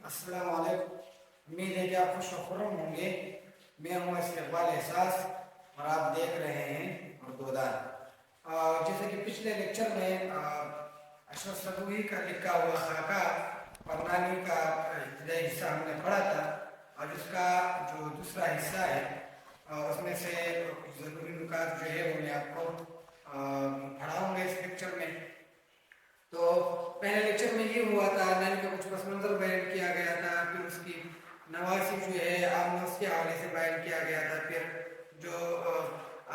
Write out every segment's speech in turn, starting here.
अस्सलाम वालेकुम। उम्मीद है कि आप खुश और खुर्रम होंगे। मैं हूँ इस्तिक़बाल एहसास और आप देख रहे हैं उर्दूदान। जैसे कि पिछले लेक्चर में अशरफ सदूही का लिखा हुआ खाका परनानी का इब्तिदाई हिस्सा हमने पढ़ा था और इसका जो दूसरा हिस्सा है उसमें से कुछ ज़रूरी नुकात जो है वो मैं आपको पढ़ाऊँगा इस लेक्चर में। तो पहले लेक्चर में ये हुआ था, नानी का कुछ पस मंज़र बयान किया गया था, फिर उसकी नवासी जो है आमना उसके हवाले से बयान किया गया था, फिर जो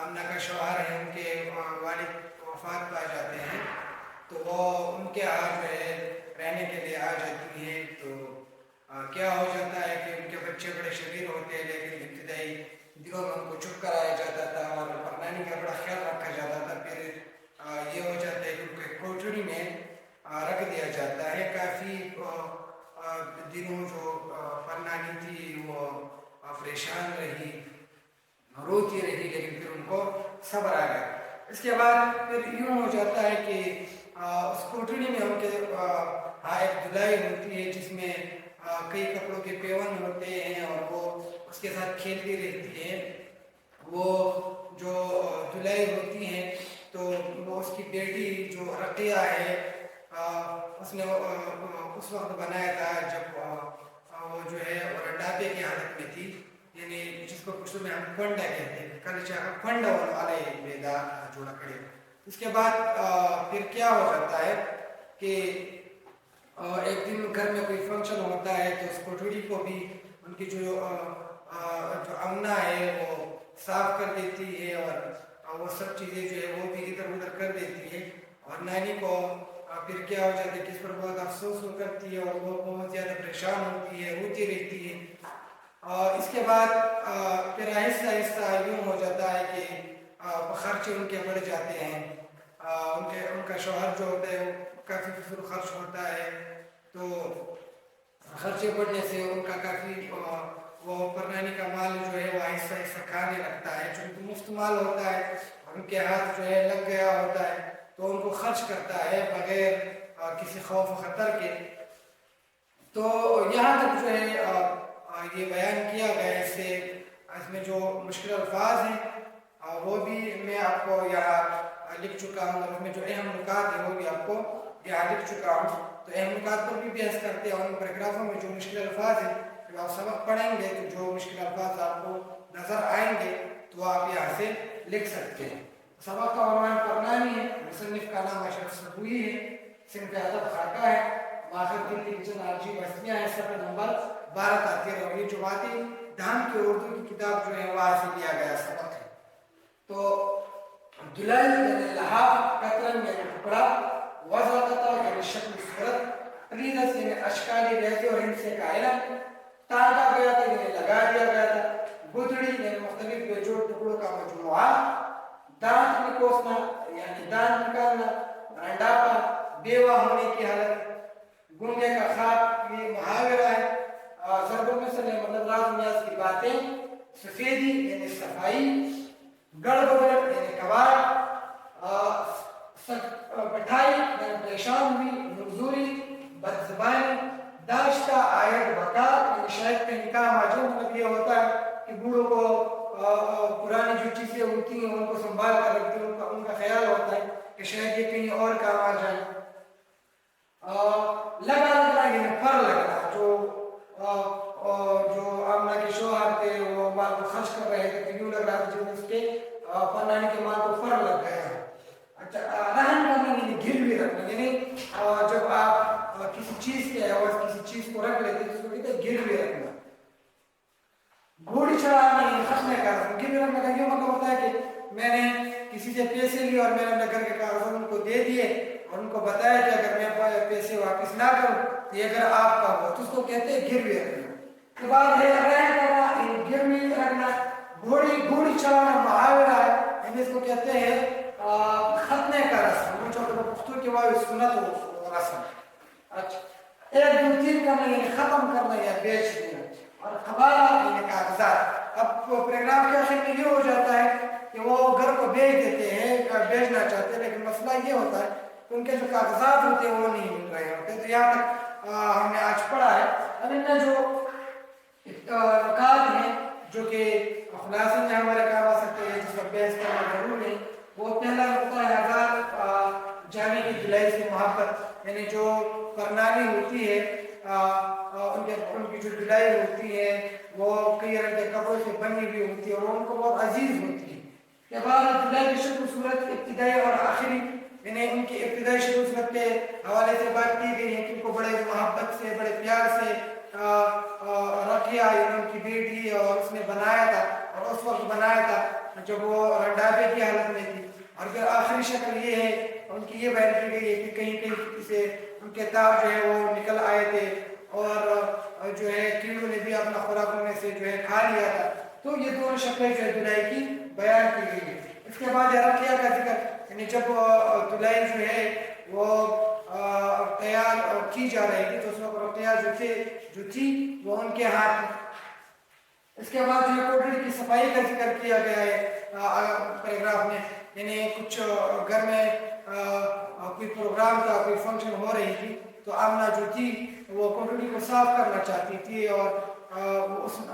आमना का शौहर है उनके वालिद वफ़ात पा जाते हैं तो वो उनके यहाँ जो है रहने के लिए आ जाती हैं। तो क्या हो जाता है कि उनके बच्चे बड़े शरीर होते हैं, लेकिन इब्तिदाई दिनों में उनको चुप कराया जाता था और परनानी का बड़ा ख्याल रखा जाता था। फिर ये हो जाता है कि उनको एक कोठरी में रख दिया जाता है। काफ़ी दिनों जो परनानी थी वो परेशान रही, रोती रही, लेकिन फिर उनको सब्र आ गया। इसके बाद फिर यूँ हो जाता है कि उस कोठरी में उनके एक धुलाई होती है जिसमें कई कपड़ों के पेवन होते हैं और वो उसके साथ खेलती रहती है। वो जो धुलाई होती हैं तो वो उसकी बेटी जो रक़िया है उसने उस वक्त बनाया था जब वो जो है रंडापे की हालत में थी, यानी जिसको कुछ में हम फंडा कहते हैं, कल चाहे फंडा वाले बेदा जोड़ा खड़े। इसके बाद फिर क्या हो जाता है कि एक दिन घर में कोई फंक्शन होता है तो उस कोठरी को भी उनकी जो अमना है वो साफ कर देती है और वो सब चीज़ें जो है वो भी इधर उधर कर देती है। और नानी को फिर क्या हो जाता है कि इस पर बहुत अफसोस करती है और वो बहुत ज़्यादा परेशान होती है, रोती रहती है। और इसके बाद फिर आहिस्ता आहिस्ता यूँ हो जाता है कि खर्चे उनके बढ़ जाते हैं। उनका शौहर जो होता है वो काफ़ी फिजूल खर्च होता है, तो खर्चे बढ़ने से उनका काफ़ी वो परनानी का माल जो है वो आहिस्ता आहिस्ता खाने लगता है। चूँकि मुफ्त माल होता है, उनके हाथ जो है लग गया होता है तो उनको खर्च करता है बगैर किसी खौफ ख़तर के। तो यहाँ तक जो है ये बयान किया गया। इसमें जो मुश्किल अल्फाज हैं वो भी मैं आपको यहाँ लिख चुका हूँ और उसमें जो अहम नुकात है वो भी आपको यहाँ लिख चुका हूँ। तो अहम नुकात पर भी बहस करते हैं और उन पैराग्राफों में जो मुश्किल अल्फाज हैं जब आप सबक पढ़ेंगे तो जो मुश्किल अल्फाज आपको नज़र आएंगे तो आप यहाँ से लिख सकते हैं। सबक का उन्वान परनानी है, मुसन्निफ का नाम अशरफ सदूही है, सिंफ अदब खाका है, माखिर दिल्ली किचन आरजी बस्तियाँ है, सफ़ा नंबर 12 का 13। और ये जो बातें धाम की उर्दू की किताब जो है वहाँ से लिया गया सबक है। तो दुलाई यानी लहाफ, कतरन यानी टुकड़ा, वज़अता यानी शक्ल सूरत, रीदस यानी अशकाली रहते और इनसे कायला, तागा गया था यानी लगा दिया गया था, गुदड़ी यानी मुख्तलिफ बेजोड़ टुकड़ों का मजमुआ, दांत निकोसना यानी दांत निकालना, रंडापा बेवा होने की हालत, गूंगे का खाब ये मुहावरा है। ज़रबुल मिसल मतलब राज नियाज की बातें, सफ़ेदी यानी सफाई, गड़बड़ यानी कबाड़, बैठाई यानी परेशान हुई, मजदूरी, बदज़बानी, दाश्ता आयत बका यानी शायद का निकाह माजूम। मतलब ये होता है कि बूढ़ों को पुरानी जो चीज़ें होती हैं उनको संभाल कर रखते हैं, उनका ख्याल होता है कि शायद ये कहीं और काम आ जाए। लगा लगना यानी फर लगना, जो आमना के शौहर थे वो माल को खर्च कर रहे थे तो यूँ लग रहा था जब उसके परनानी के माल को फर लग गया। अच्छा, रहन करना यानी गिरवी रखना, यानी जब आप किसी चीज़ के एवज किसी चीज़ को रख लेते हैं तो उसको कहते हैं गिरवी रखना। घोड़ी चढ़ाना यानी खत्म करना। गिरवी रखने का ये मतलब होता है कि मैंने किसी से पैसे लिए और मैंने अपने घर के कागजात उनको दे दिए और उनको बताया कि अगर मैं पैसे वापस ना करूँ तो ये अगर आपका हो तो उसको कहते हैं गिरवी रखना। के बाद है रहन करना, गिरवी रखना, घोड़ी चढ़ाना मुहावरा है, यानी इसको कहते हैं खतने का रस्म, जो के बाद सुन्नत हो रस्म। अच्छा, 1 2 3 करना यानी खत्म करना या बेच देना, और खबारा यानी कागजात। अब पैराग्राफ के आखिर में ये हो जाता है कि वो घर को बेच देते हैं, बेचना चाहते हैं, लेकिन मसला ये होता है कि उनके जो कागजात होते हैं वो नहीं मिल रहे होते। तो यहाँ तक हमने आज पढ़ा है। اب ان کا جو نکات ہیں جو کہ خلاصے میں ہمارے کام آ سکتے ہیں، جس پر بحث کرنا ضرور ہے، وہ پہلا نقطہ ہے آزاد جانے کی دلائی سے محبت، یعنی جو پرنالی ہوتی ہے ان کی جو دلائی ہوتی ہے وہ کئی رنگ کے کپڑوں سے بنی ہوئی ہوتی ہے اور ان کو بہت عزیز ہوتی ہے۔ کہ بعد دلائی کی شکل صورت ابتدائی اور آخری، یعنی ان کی ابتدائی شکل صورت کے حوالے سے بات کی گئی ہے کہ ان کو بڑے محبت سے بڑے پیار سے رکھیا، یعنی ان کی بیٹی اور اس نے بنایا تھا، اور اس وقت بنایا تھا جب وہ رنڈاپے کی حالت میں تھی۔ اور پھر آخری شکل یہ ہے، ان کی یہ بیان کی گئی ہے کہ کہیں کہیں سے ان کے تاب جو ہے وہ نکل آئے تھے اور جو ہے کیڑوں نے بھی اپنا خوراک میں سے جو ہے کھا لیا تھا۔ تو یہ دونوں شکلیں جو ہے دلائی کی بیان کی گئی ہے۔ اس کے بعد رقیہ کا ذکر، یعنی جب دلائی جو ہے وہ تیار کی جا رہی تھی تو اس وقت رقیہ جو تھی وہ ان کے ہاتھ میں۔ اس کے بعد جو کوٹڑی کی صفائی کا ذکر کیا گیا ہے پیراگراف میں، یعنی کچھ گھر میں کوئی پروگرام تھا، کوئی فنکشن ہو رہی تھی تو آمنہ جو تھی وہ کوٹڑی کو صاف کرنا چاہتی تھی اور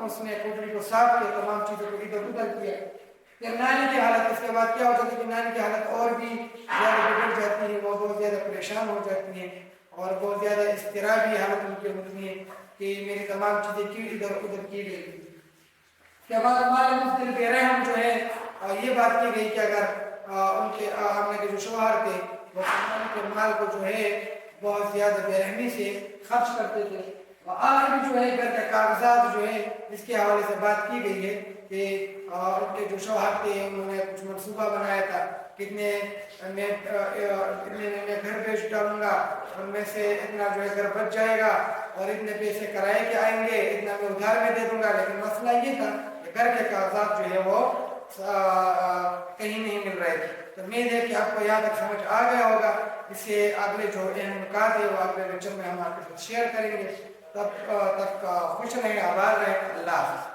اس نے کوٹڑی کو صاف کیا، تمام چیزوں کو ادھر ادھر کیا۔ پھر نانی کی حالت، اس کے بعد کیا ہو جاتی ہے کہ نانی کی حالت اور بھی زیادہ بگڑ جاتی ہے، وہ بہت زیادہ پریشان ہو جاتی ہیں اور بہت زیادہ اضطرابی حالت ان کی ہوتی ہے کہ میری تمام چیزیں کیوں ادھر ادھر کی گئی۔ اس کے بعد مال مفضل بے رحم جو ہے یہ بات کی گئی کہ اگر ان کے آمنہ کے جو شوہر تھے وہ ان کے مال کو جو ہے بہت زیادہ بے رحمی سے خرچ کرتے تھے۔ اور آخری جو ہے گھر کے کاغذات جو ہے اس کے حوالے سے بات کی گئی ہے کہ ان کے جو شوہر تھے انہوں نے کچھ منصوبہ بنایا تھا، کتنے میں گھر بیچ ڈالوں گا، ان میں سے اتنا جو ہے گھر بچ جائے گا اور اتنے پیسے کرائے کے آئیں گے، اتنا میں ادھار میں دے دوں گا۔ لیکن مسئلہ یہ تھا کہ گھر کے کاغذات جو ہے وہ کہیں نہیں مل رہے تھے۔ تو امید ہے کہ آپ کو یہاں تک سمجھ آ گیا ہوگا۔ اس سے اگلے جو اہم نکات ہے وہ اگلے لیکچر میں ہم آپ کے ساتھ شیئر کریں گے۔ تب تک خوش رہیں، آباد رہیں۔ اللہ حافظ۔